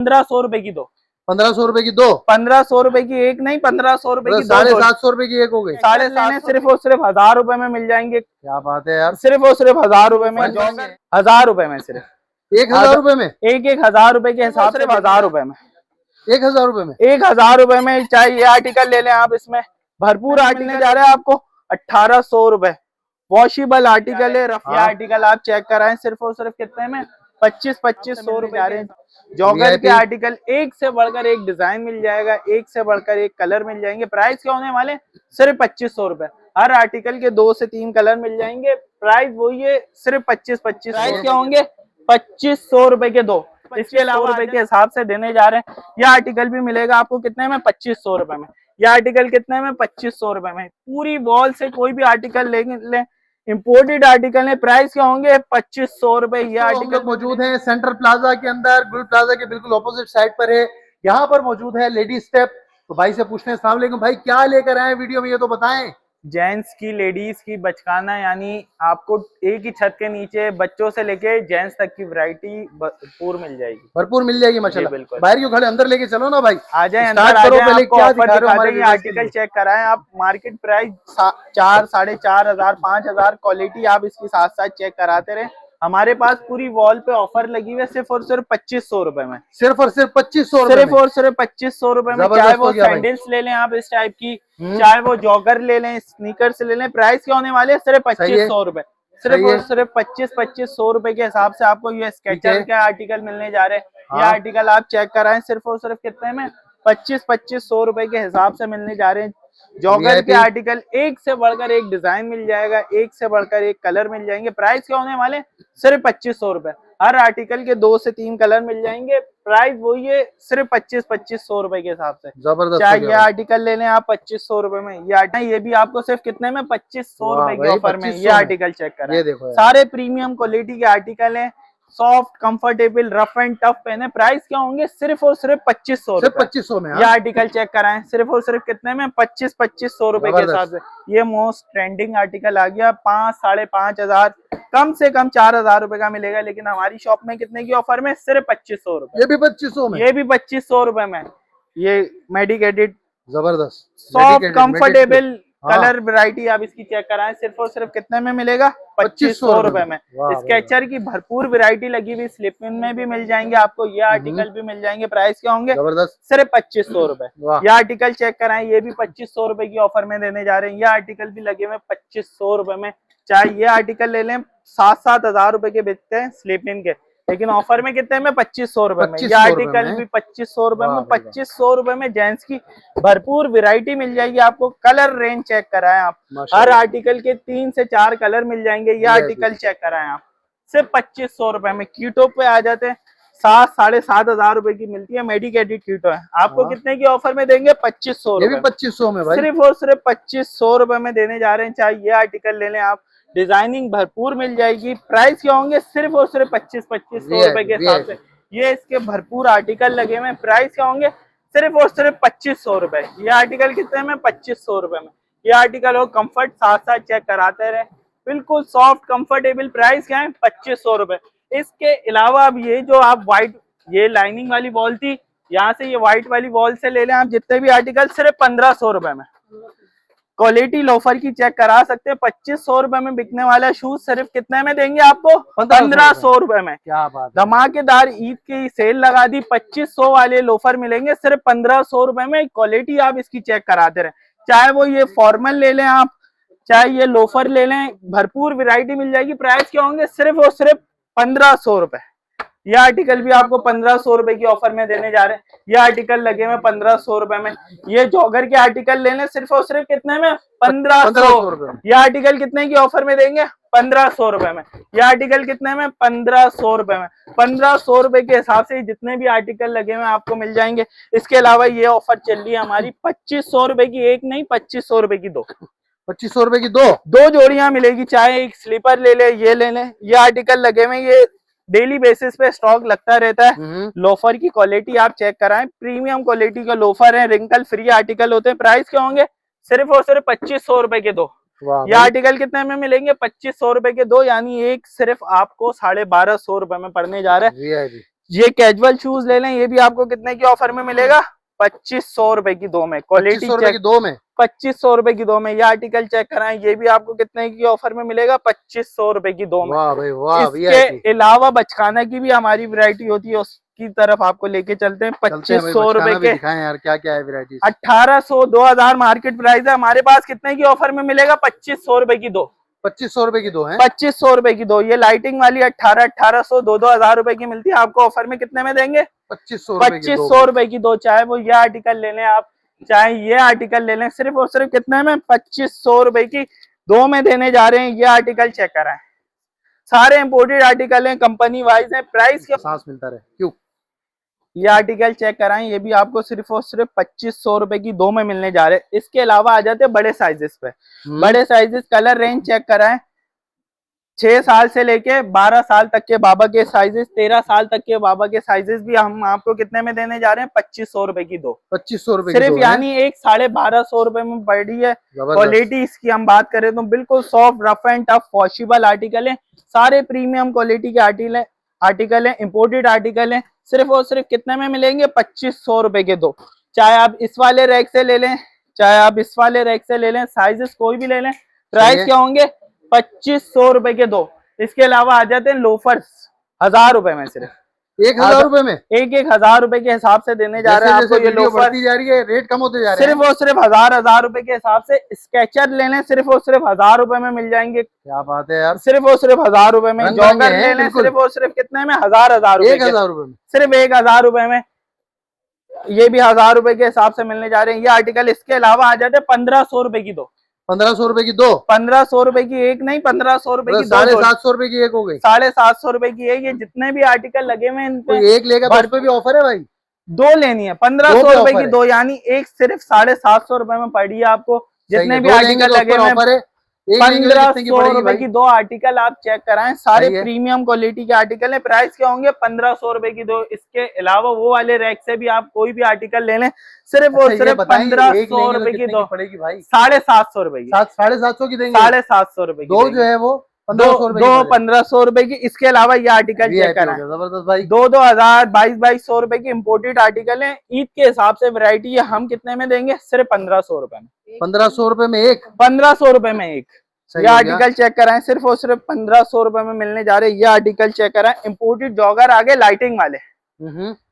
1500 की दो। 1500 रुपए की दो। 1500 की एक नहीं, 1500 की दो। 750 की एक हो गई। 750 सिर्फ और सिर्फ 1000 में मिल जाएंगे। क्या बात है यार, सिर्फ और सिर्फ 1000 में, 1000 में सिर्फ 1000 में एक 1000 के हिसाब से 1000 में, 1000 में 1000 में। चाहे ये आर्टिकल ले लें आप, इसमें भरपूर आर्टिकल जा रहा है आपको 1800 वॉशेबल आर्टिकल है। रफ आर्टिकल आप चेक कराएं सिर्फ और सिर्फ कितने में, 2500 रुपए जा रहे हैं। जॉगर के आर्टिकल एक से बढ़कर एक डिजाइन मिल जाएगा, एक से बढ़कर एक कलर मिल जाएंगे। प्राइस क्या होने वाले, सिर्फ 2500 रुपए। हर आर्टिकल के 2 से 3 कलर मिल जाएंगे। प्राइस वही है, सिर्फ 25 प्राइस क्या होंगे, 2500 रुपए के दो। इसके अलावा रुपए के हिसाब से देने जा रहे हैं। यह आर्टिकल भी मिलेगा आपको कितने में, 2500 रुपए में। यह आर्टिकल कितने में, 2500 रुपए में। पूरी वॉल से कोई भी आर्टिकल ले, इंपोर्टेड आर्टिकल है। प्राइस क्या होंगे, 2500 रुपए। ये आर्टिकल मौजूद है सेंट्रल प्लाजा के अंदर, गुल प्लाजा के बिल्कुल ऑपोजिट साइड पर है। यहाँ पर मौजूद है लेडीज स्टेप। तो भाई से पूछते हैं, अस्सलाम वालेकुम भाई, क्या लेकर आए वीडियो में, ये तो बताएं। जेंट्स की, लेडीज की बचकाना, यानी आपको एक ही छत के नीचे बच्चों से लेके जेंट्स तक की वैरायटी भरपूर मिल जाएगी। भरपूर मिल जाएगी माशाल्लाह। बिल्कुल। बाहर क्यों खड़े, अंदर लेके चलो ना भाई। आ जाए अंदर, आ जाए। आपको ऑफर दिखा देंगे, आर्टिकल चेक कराएं आप। मार्केट प्राइस 4, 4500, 5000 क्वालिटी आप इसकी साथ साथ चेक कराते रहे। हमारे पास पूरी वॉल पे ऑफर लगी हुई है सिर्फ और सिर्फ 2500 रुपए में। सिर्फ और सिर्फ 2500 सिर्फ और सिर्फ 2500 रुपए में। चाहे वो सैंडल्स ले लें आप इस टाइप की, चाहे वो जॉगर ले लें, स्नीकर्स ले लें। प्राइस क्या होने वाले, सिर्फ 2500 रुपए। सिर्फ और सिर्फ 2500 रुपए के हिसाब से आपको ये स्केचर के आर्टिकल मिलने जा रहे हैं। ये आर्टिकल आप चेक कराएं सिर्फ और सिर्फ कितने में, 2500 रुपए के हिसाब से मिलने जा रहे हैं। जॉगर के आर्टिकल एक से बढ़कर एक डिजाइन मिल जाएगा, एक से बढ़कर एक कलर मिल जाएंगे। प्राइस क्या होने वाले, सिर्फ 2500 रुपए। हर आर्टिकल के 2 से 3 कलर मिल जाएंगे। प्राइस वही है, सिर्फ 2500 रुपए के हिसाब से। जबरदस्त। चाहे ये आर्टिकल ले लें आप 2500 रुपए में, ये भी आपको सिर्फ कितने में, 2500 रुपए के ऑफर में। ये आर्टिकल चेक करें, सारे प्रीमियम क्वालिटी के आर्टिकल हैं। Soft, comfortable, rough and tough pen है। प्राइस क्या होंगे, सिर्फ और सिर्फ 2500 रुपए। 2500 में ये आर्टिकल चेक कराएं सिर्फ और सिर्फ कितने में, 2500 रुपए के हिसाब से। ये मोस्ट ट्रेंडिंग आर्टिकल आ गया। 5, 5500, कम से कम 4000 रुपए का मिलेगा। लेकिन हमारी शॉप में कितने की ऑफर में, सिर्फ 2500 रुपए। ये भी 2500 में, ये भी 2500 रुपए में। ये मेडिकेटेड, जबरदस्त, सॉफ्ट, कंफर्टेबल कलर वैरायटी आप इसकी चेक कराएं सिर्फ और सिर्फ कितने में मिलेगा, 2500 रुपए में। स्केचर की भरपूर वैरायटी लगी हुई, स्लिपिन में भी मिल जाएंगे आपको, ये आर्टिकल भी मिल जाएंगे। प्राइस क्या होंगे, सिर्फ 2500 रुपए। ये आर्टिकल चेक कराएं, ये भी 2500 रुपए की ऑफर में देने जा रहे हैं। ये आर्टिकल भी लगे हुए 2500 रुपए में। चाहे ये आर्टिकल ले लें, 7-7 हजार रुपए के बिकते हैं स्लिपिन के, लेकिन ऑफर में कितने में, 2500 रुपए में। ये आर्टिकल भी 2500 रुपए में। 2500 रुपए में जेंट्स की भरपूर वैरायटी मिल जाएगी आपको। कलर रेंज चेक कराएं आप, हर आर्टिकल के 3 से 4 कलर मिल जाएंगे। ये आर्टिकल चेक कराएं आप, सिर्फ 2500 रुपए में। कीटो पे आ जाते हैं, 7-7.5 हजार रुपए की मिलती है, मेडिकेटेड कीटो है। आपको कितने की ऑफर में देंगे, 2500 रुपए। 2500 में भाई, सिर्फ और सिर्फ 2500 रुपए में देने जा रहे हैं। चाहे ये आर्टिकल ले लें आप, डिजाइनिंग भरपूर मिल जाएगी। प्राइस क्या होंगे, सिर्फ और सिर्फ 2500 रुपए के हिसाब से। ये इसके भरपूर आर्टिकल लगे हुए। प्राइस क्या होंगे, सिर्फ और सिर्फ 2500 रुपए। ये आर्टिकल कितने में, 2500 रुपए में। ये आर्टिकल हो कंफर्ट, साथ साथ चेक कराते रहे, बिल्कुल सॉफ्ट कंफर्टेबल। प्राइस क्या है, 2500 रुपए। इसके अलावा अब ये जो आप व्हाइट, ये लाइनिंग वाली वॉल थी, यहाँ से ये व्हाइट वाली वॉल से ले लें आप जितने भी आर्टिकल, सिर्फ 1500 रुपए में। क्वालिटी लोफर की चेक करा सकते हैं। 2500 रुपए में बिकने वाला शूज सिर्फ कितने में देंगे आपको, 1500 रुपए में। क्या बात, धमाकेदार ईद की सेल लगा दी। 2500 वाले लोफर मिलेंगे सिर्फ 1500 रुपए में। क्वालिटी आप इसकी चेक कराते रहे, चाहे वो ये फॉर्मल ले लें आप, चाहे ये लोफर ले लें, भरपूर वैरायटी मिल जाएगी। प्राइस क्या होंगे, सिर्फ और सिर्फ 1500 रुपए। ये आर्टिकल भी आपको 1500 रुपए की ऑफर में देने जा रहे हैं। ये आर्टिकल लगे हुए 1500 रुपए में। ये जॉगर के आर्टिकल लेने सिर्फ और सिर्फ कितने में, 1500 रुपए। ये आर्टिकल कितने की ऑफर में देंगे, 1500 रुपए में। ये आर्टिकल कितने में, 1500 रुपए में। 1500 रुपए के हिसाब से जितने भी आर्टिकल लगे हुए आपको मिल जाएंगे। इसके अलावा ये ऑफर चल रही है हमारी, 2500 रुपए की एक नहीं, 2500 रुपए की दो। 2500 रुपए की दो जोड़ियां मिलेगी। चाहे एक स्लीपर ले ले, ये ले लें। ये आर्टिकल लगे हुए, ये डेली बेसिस पे स्टॉक लगता रहता है। लोफर की क्वालिटी आप चेक कराएं, प्रीमियम क्वालिटी का लोफर है, रिंकल फ्री आर्टिकल होते हैं। प्राइस क्या होंगे, सिर्फ और सिर्फ 2500 रुपए के दो। ये आर्टिकल कितने में मिलेंगे, 2500 रुपए के दो, यानी एक सिर्फ आपको 1250 रुपए में पड़ने जा रहा है। ये कैजुअल शूज ले लें, ये भी आपको कितने की ऑफर में मिलेगा? 2500 रुपए की दो में। क्वालिटी 2500 की दो में, 2500 रुपए की दो में। ये आर्टिकल चेक कराएं, ये भी आपको कितने की ऑफर में मिलेगा? 2500 रुपए की दो में। वाह भाई वाह। इसके अलावा बचकाना की भी हमारी वैरायटी होती है, उसकी तरफ आपको लेके चलते हैं। 2500 रुपए के दिखाएं यार, क्या क्या है वैरायटी। 1800 2000 मार्केट प्राइस है, हमारे पास कितने की ऑफर में मिलेगा? 2500 रुपए की दो। 2500 रुपए की दो है। 2500 रुपए की दो। ये लाइटिंग वाली 1800 दो 2000 रुपए की मिलती है, आपको ऑफर में कितने में देंगे? 2500 रुपए की दो। चाहे वो ये आर्टिकल ले लें आप, चाहे ये आर्टिकल ले लें, सिर्फ और सिर्फ कितने में? 2500 रुपए की दो में देने जा रहे हैं। ये आर्टिकल चेक कराएं, सारे इंपोर्टेड आर्टिकल हैं, कंपनी वाइज हैं। प्राइस क्या सांस मिलता रहे क्यों। ये आर्टिकल चेक कराएं, ये भी आपको सिर्फ और सिर्फ 2500 रुपए की दो में मिलने जा रहे हैं। इसके अलावा आ जाते हैं बड़े साइजेस पे। बड़े साइजेस कलर रेंज चेक कराएं, 6 साल से लेके 12 साल तक के बाबा के साइजेस, 13 साल तक के बाबा के साइजेस भी हम आपको कितने में देने जा रहे हैं? 2500 रुपए की दो। 2500 रुपए सिर्फ, यानी एक 1250 रुपए में पड़ रही है। क्वालिटी इसकी हम बात करें तो बिल्कुल soft, rough and tough, washable article है। सारे प्रीमियम क्वालिटी के आर्टिकल है, इंपोर्टेड आर्टिकल है। सिर्फ और सिर्फ कितने में मिलेंगे? 2500 रुपए के दो। चाहे आप इस वाले रैक से ले लें, चाहे आप इस वाले रैक से ले लें, साइजेस कोई भी ले लें, प्राइस क्या होंगे? 2500 रुपए के दो। इसके अलावा आ जाते हैं लोफर्स, 1000 रुपए में। सिर्फ 1000 रुपए में, एक 1000 रुपए के हिसाब से देने जा रहे हैं आपको। ये लोफर बढ़ती जा रही है, रेट कम होते जा रहे हैं। सिर्फ और सिर्फ 1000 रुपए के हिसाब से स्केचर ले लें, सिर्फ और सिर्फ 1000 रुपए में मिल जाएंगे। क्या बात है यार। सिर्फ और सिर्फ 1000 रुपए में। जॉगर ले लें, सिर्फ और सिर्फ कितने में? 1000 रुपए। 1000 रुपए में, सिर्फ 1000 रुपए में। ये भी 1000 रुपए के हिसाब से मिलने जा रहे हैं ये आर्टिकल। इसके अलावा आ जाते हैं 1500 रुपए की दो। 1500 रुपए की दो। 1500 रुपए की एक नहीं, 1500 रुपए की दो। 750 रुपए की एक हो गई। 750 रुपए की है। ये जितने भी आर्टिकल लगे हुए हैं इन पे एक लेगा तो उस पे भी ऑफर है भाई। दो लेनी है, 1500 रुपए की दो, यानी एक सिर्फ 750 रुपए में पड़ी है आपको। जितने भी आर्टिकल लगे हुए हैं 1500 रुपए की दो आर्टिकल आप चेक कराएं। सारे प्रीमियम क्वालिटी के आर्टिकल है। प्राइस क्या होंगे? 1500 रुपए की दो। इसके अलावा वो वाले रैक से भी आप कोई भी आर्टिकल ले लें, सिर्फ और सिर्फ 1500 रुपए की दो पड़ेगी भाई। 750 रुपए की, 750 की देंगे। 750 रुपए की दो जो है वो 1500 रुपए की। इसके अलावा ये आर्टिकल चेक कराएं, जबरदस्त भाई। 2000 2200 रुपए की इम्पोर्टेड आर्टिकल है। ईद के हिसाब से वैरायटी है, हम कितने में देंगे? सिर्फ 1500 रुपए में। 1500 रुपए में एक, 1500 रुपए में एक। ये आर्टिकल चेक कराएं, सिर्फ और सिर्फ 1500 रुपए में मिलने जा रहे हैं। ये आर्टिकल चेक कराएं, इम्पोर्टेड जॉगर आगे लाइटिंग वाले।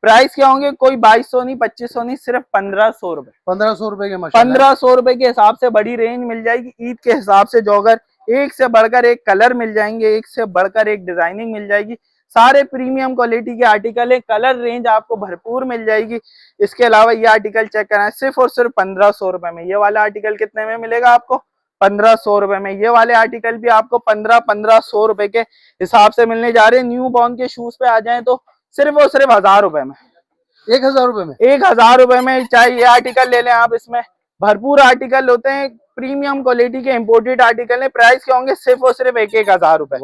प्राइस क्या होंगे? कोई 2200 नहीं, 2500 नहीं, सिर्फ 1500 रुपए। 1500 रुपए के 1500 रुपए के हिसाब से बड़ी रेंज मिल जाएगी। ईद के हिसाब से जॉगर एक से बढ़कर एक कलर मिल जाएंगे, एक से बढ़कर एक डिजाइनिंग मिल जाएगी। सारे प्रीमियम क्वालिटी के आर्टिकल है, कलर रेंज आपको भरपूर मिल जाएगी। इसके अलावा ये आर्टिकल चेक कराएं, सिर्फ और सिर्फ 1500 रुपए में। ये वाला आर्टिकल कितने में मिलेगा आपको? 1500 रुपए में। ये वाले आर्टिकल भी आपको 1500 रुपए के हिसाब से मिलने जा रहे हैं। न्यू बॉर्न के शूज पे आ जाएं तो सिर्फ और सिर्फ 1000 रुपए में। 1000 रुपए में, 1000 रुपए में। चाहे ये आर्टिकल ले लें आप, इसमें भरपूर आर्टिकल होते हैं, प्रीमियम क्वालिटी के इंपोर्टेड आर्टिकल है। प्राइस क्या होंगे? सिर्फ और सिर्फ 1000 रुपए।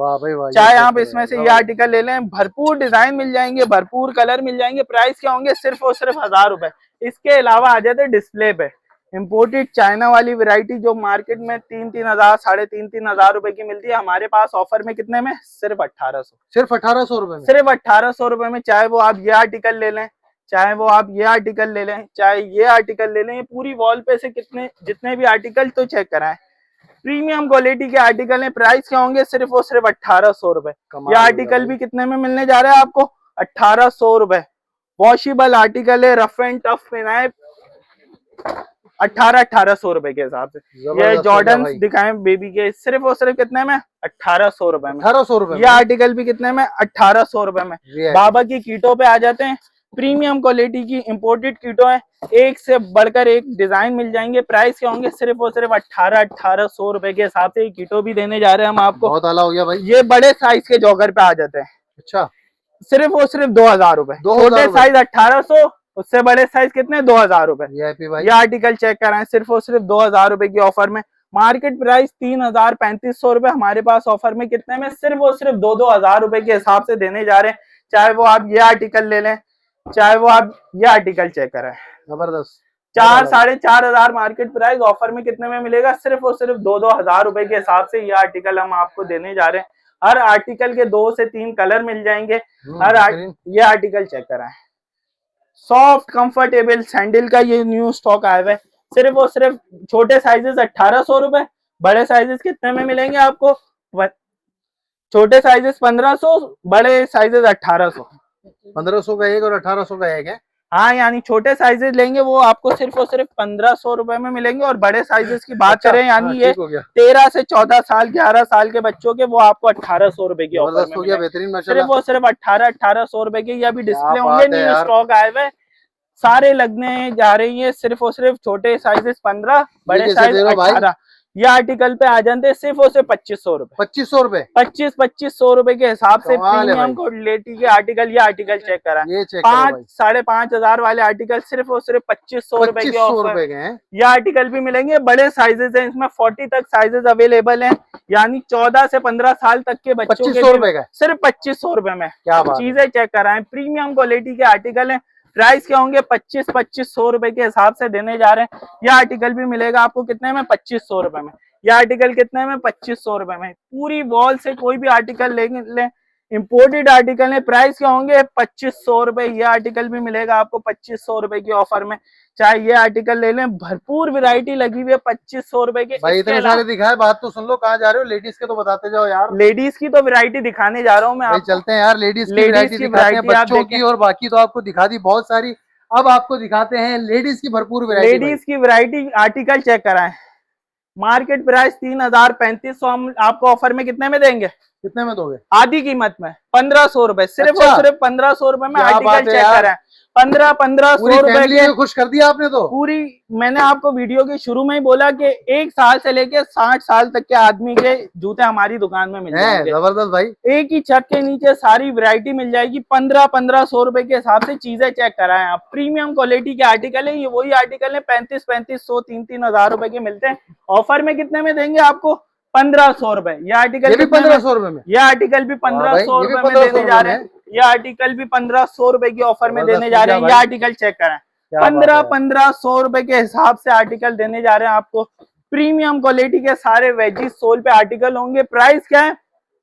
चाहे आप इसमें से ये आर्टिकल ले लें, भरपूर डिजाइन मिल जाएंगे, भरपूर कलर मिल जाएंगे। प्राइस क्या होंगे? सिर्फ और सिर्फ 1000 रुपए। इसके अलावा आ जाते डिस्प्ले पे इंपोर्टेड चाइना वाली वैरायटी, जो मार्केट में 3-3000 3,500 रुपए की मिलती है, हमारे पास ऑफर में कितने में? सिर्फ 1800। सिर्फ 1800 रुपए में, सिर्फ 1800 रुपए में। चाहे वो आप ये आर्टिकल ले लें, चाहे वो आप ये आर्टिकल ले लें, चाहे ये आर्टिकल ले लें, ये पूरी वॉल पे से जितने भी आर्टिकल तो चेक कराएं, प्रीमियम क्वालिटी के आर्टिकल है। प्राइस क्या होंगे? सिर्फ और सिर्फ 1800 रुपए। ये आर्टिकल भी कितने में मिलने जा रहा है आपको? 1800 रुपए। वॉशेबल आर्टिकल है, रफ एंड टफ पेन 1800 रुपए के हिसाब से। ये जॉर्डन दिखाएं बेबी के, सिर्फ और सिर्फ कितने में? 1800 रुपए में। 1800 रुपए। ये आर्टिकल भी कितने में? 1800 रुपए में। बाबा की कीटों पे आ जाते हैं, प्रीमियम क्वालिटी की इंपोर्टेड कीटों है, एक से बढ़कर एक डिजाइन मिल जाएंगे। प्राइस क्या होंगे? सिर्फ और सिर्फ 1800 रुपए के हिसाब से कीटो भी देने जा रहे हैं हम आपको। बहुत आला हो गया भाई। ये बड़े साइज के जॉगर पे आ जाते हैं। अच्छा, सिर्फ और सिर्फ 2000 रुपए। छोटे साइज 1800, उससे बड़े साइज कितने? 2000 रुपए। ये आर्टिकल चेक कराएं, सिर्फ और सिर्फ 2000 रुपए की ऑफर में। मार्केट प्राइस 3000-3500 रुपए, हमारे पास ऑफर में कितने में? सिर्फ और सिर्फ 2-2000 रुपए के हिसाब से देने जा रहे हैं। चाहे वो आप ये आर्टिकल ले लें, चाहे वो आप ये आर्टिकल चेक करें। जबरदस्त। 4-4,500 मार्केट प्राइस, ऑफर में कितने में मिलेगा? सिर्फ और सिर्फ 2-2 हजार रुपए के हिसाब से ये आर्टिकल हम आपको देने जा रहे हैं। हर आर्टिकल के 2 से 3 कलर मिल जाएंगे। ये आर्टिकल चेक कराएं, सॉफ्ट कंफर्टेबल सैंडल का ये न्यू स्टॉक आया हुआ है। सिर्फ और सिर्फ छोटे साइजेस 1800 रुपए, बड़े साइजेस कितने में मिलेंगे आपको? छोटे साइजेस 1500, बड़े साइजेस 1800। 1500 का एक और 1800 का एक है। हाँ, यानी छोटे साइजेस लेंगे वो आपको सिर्फ और सिर्फ 1500 रुपए में मिलेंगे, और बड़े साइजेस की बात करें यानी ये 13 से 14 साल 11 साल के बच्चों के, वो आपको 1800 रुपए की ऑफर में मिलेंगे। सिर्फ और सिर्फ 1800 रुपए के। ये अभी डिस्प्ले होंगे, न्यू स्टॉक आए हुए सारे लगने जा रही है। सिर्फ और सिर्फ छोटे साइजेस 15, बड़े साइज 18। ये आर्टिकल पे आ जाते हैं सिर्फ और सिर्फ 2500 रुपए। 2500 रुपए, 2500 रुपए के हिसाब से प्रीमियम क्वालिटी के आर्टिकल। ये आर्टिकल चेक करा, 5-5.5 वाले आर्टिकल सिर्फ और सिर्फ 2500 रुपए के ऑफर। ये आर्टिकल भी मिलेंगे, बड़े साइजेस हैं, इसमें 40 तक साइजेस अवेलेबल हैं, यानी 14 से 15 साल तक के बच्चों के सिर्फ 2500 रुपए में चीजें चेक कराएं। प्रीमियम क्वालिटी के आर्टिकल है। प्राइस क्या होंगे? 2500 रुपए के हिसाब से देने जा रहे हैं। यह आर्टिकल भी मिलेगा आपको कितने में? 2500 रुपए में। यह आर्टिकल कितने में? 2500 रुपए में। पूरी वॉल से कोई भी आर्टिकल ले, इंपोर्टेड आर्टिकल है। प्राइस क्या होंगे? 2500 रुपए। यह आर्टिकल भी मिलेगा आपको 2500 रुपए की ऑफर में। चाहे ये आर्टिकल ले लें, भरपूर वैरायटी लगी हुई है 2500 रुपए के। भाई इतने सारे दिखाए, बात तो सुन लो, कहाँ जा रहे हो? लेडीज के तो बताते जाओ यार। लेडीज की तो वैरायटी दिखाने जा रहा हूँ मैं आपको। चलते हैं यार, लेडीज की वैरायटी दिखाते हैं, बच्चों की और बाकी तो आपको दिखा दी बहुत सारी। अब आपको दिखाते हैं लेडीज की भरपूर वैरायटी। लेडीज की वैरायटी आर्टिकल चेक कराएं। मार्केट प्राइस 3035, हम आपको ऑफर में कितने में देंगे? कितने में दोगे? आधी कीमत में 1500 रुपए। सिर्फ और सिर्फ 1500 रुपए में आर्टिकल चेक कराएं। 1500 रुपए के खुश कर दिया आपने तो पूरी। मैंने आपको वीडियो के शुरू में ही बोला कि 1 साल से लेके 60 साल तक के आदमी के जूते हमारी दुकान में मिल जाएंगे। जबरदस्त भाई, एक ही छत के नीचे सारी वैरायटी मिल जाएगी। 1500 रुपए के हिसाब से चीजें चेक कराएं आप। प्रीमियम क्वालिटी के आर्टिकल है ये, वही आर्टिकल है 3500 3 हजार रुपए के मिलते हैं। ऑफर में कितने में देंगे आपको? 1500 रुपए। ये आर्टिकल भी 1500 रुपए में। ये आर्टिकल भी 1500 रुपए में देने जा रहे हैं। ये आर्टिकल भी 1500 रुपए की ऑफर में देने जा रहे हैं। ये आर्टिकल चेक करें, 1500 रुपए के हिसाब से आर्टिकल देने जा रहे हैं आपको। प्रीमियम क्वालिटी के सारे वेजिस सोल पे आर्टिकल होंगे। प्राइस क्या है?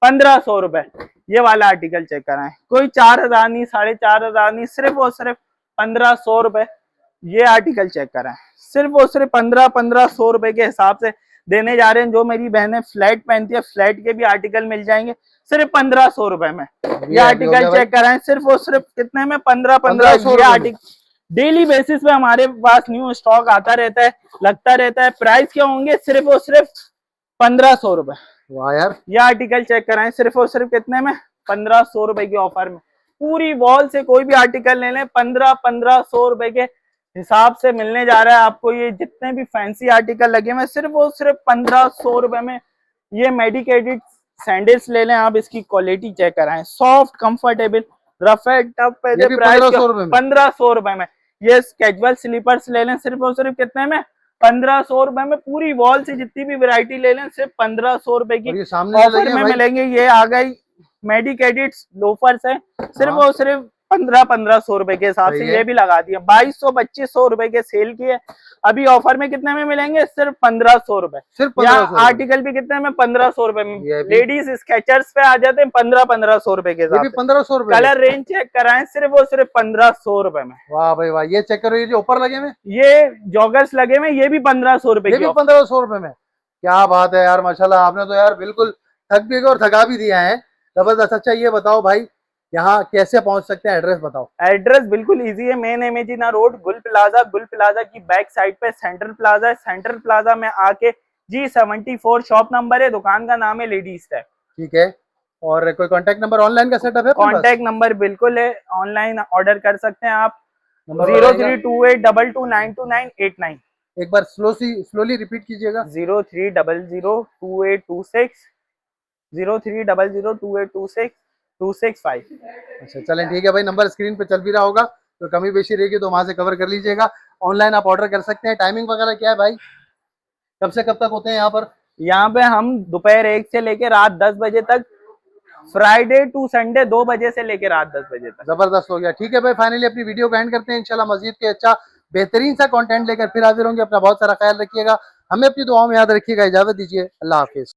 1500 रुपए। ये वाला आर्टिकल चेक कराएं, कोई 4000 नहीं, 4500 नहीं, सिर्फ और सिर्फ 1500 रुपए। ये आर्टिकल चेक कराएं, सिर्फ और सिर्फ 1500 रुपए के हिसाब से देने जा रहे हैं। जो मेरी बहनें फ्लैट पहनती है, फ्लैट के भी आर्टिकल मिल जाएंगे सिर्फ 1500 रुपए में। ये आर्टिकल चेक कराएं, सिर्फ और सिर्फ कितने में? 1500। ये आर्टिकल डेली बेसिस पे हमारे पास न्यू स्टॉक आता रहता है, लगता रहता है। प्राइस क्या होंगे? सिर्फ और सिर्फ 1500 रुपए। वाह यार, ये आर्टिकल चेक कराएं, सिर्फ और सिर्फ कितने में? 1500 रुपए की ऑफर में। पूरी वॉल से कोई भी आर्टिकल ले लें, 1500 रुपए के हिसाब से मिलने जा रहा है आपको। ये जितने भी फैंसी आर्टिकल लगे हुए सिर्फ और सिर्फ 1500 रुपए में। ये मेडिकेटेड सैंडल्स ले लें आप, इसकी क्वालिटी चेक कराएं, soft comfortable rough and tough पे। प्राइस 1500 रुपए में। ये कैजुअल स्लीपर्स ले लें, सिर्फ और सिर्फ कितने में? 1500 रुपए में। पूरी वॉल से जितनी भी वैरायटी ले लें सिर्फ 1500 रुपए की ऑफर में मिलेंगे। ये आ गई मेडिकेटेड लोफर्स है, सिर्फ और सिर्फ 1500 रुपए के हिसाब से ये भी लगा दिया। 2200-2500 रुपए के सेल की है। अभी ऑफर में कितने में मिलेंगे? सिर्फ 1500 रुपए। सिर्फ आर्टिकल भी कितने में? 1500 रुपए में। लेडीज स्केचर्स पे आ जाते हैं 1500 रुपए के हिसाब से। 1500 रुपए। कलर रेंज चेक कराएं, सिर्फ और सिर्फ 1500 रुपए में। वाह भाई वाह, ये चेक करो, ये जो ऊपर लगे में, ये जॉगर्स लगे में, ये भी 1500 रुपए। ये भी 1500 रुपए में। क्या बात है यार, माशाल्लाह, आपने तो यार बिल्कुल थक भी और थका भी दिया है, जबरदस्त। अच्छा ये बताओ भाई, यहाँ कैसे पहुंच सकते हैं? एड्रेस बताओ। एड्रेस बिल्कुल इजी है। मेन एमेजिना रोड, गुल प्लाजा की बैक साइड पे सेंट्रल प्लाजा है। सेंट्रल प्लाजा में आके G74 शॉप नंबर है, दुकान का नाम है लेडीज टैग। ठीक है। और कोई कांटेक्ट नंबर ऑनलाइन का सेटअप है? कांटेक्ट नंबर बिल्कुल है, ऑनलाइन ऑर्डर कर सकते हैं आप। 032822928989। एक बार स्लोली रिपीट कीजिएगा। 03002826 अच्छा चलें, ठीक है भाई, नंबर स्क्रीन पे चल भी रहा होगा, तो कमी बेशी रहेगी तो वहां से कवर कर लीजिएगा। ऑनलाइन आप ऑर्डर कर सकते हैं। टाइमिंग वगैरह क्या है भाई, कब से कब तक होते हैं यहाँ पर? यहाँ पे हम दोपहर 1 से लेके रात 10 बजे तक, फ्राइडे टू संडे 2 बजे से लेके रात 10 बजे तक। जबरदस्त हो गया। ठीक है भाई, फाइनली अपनी वीडियो को एंड करते हैं। इंशाल्लाह मजीद के अच्छा बेहतरीन सा कंटेंट लेकर फिर हाजिर होंगे। अपना बहुत सारा ख्याल रखिएगा, हमें अपनी दुआओं में याद रखिएगा। इजाजत दीजिए, अल्लाह हाफिज।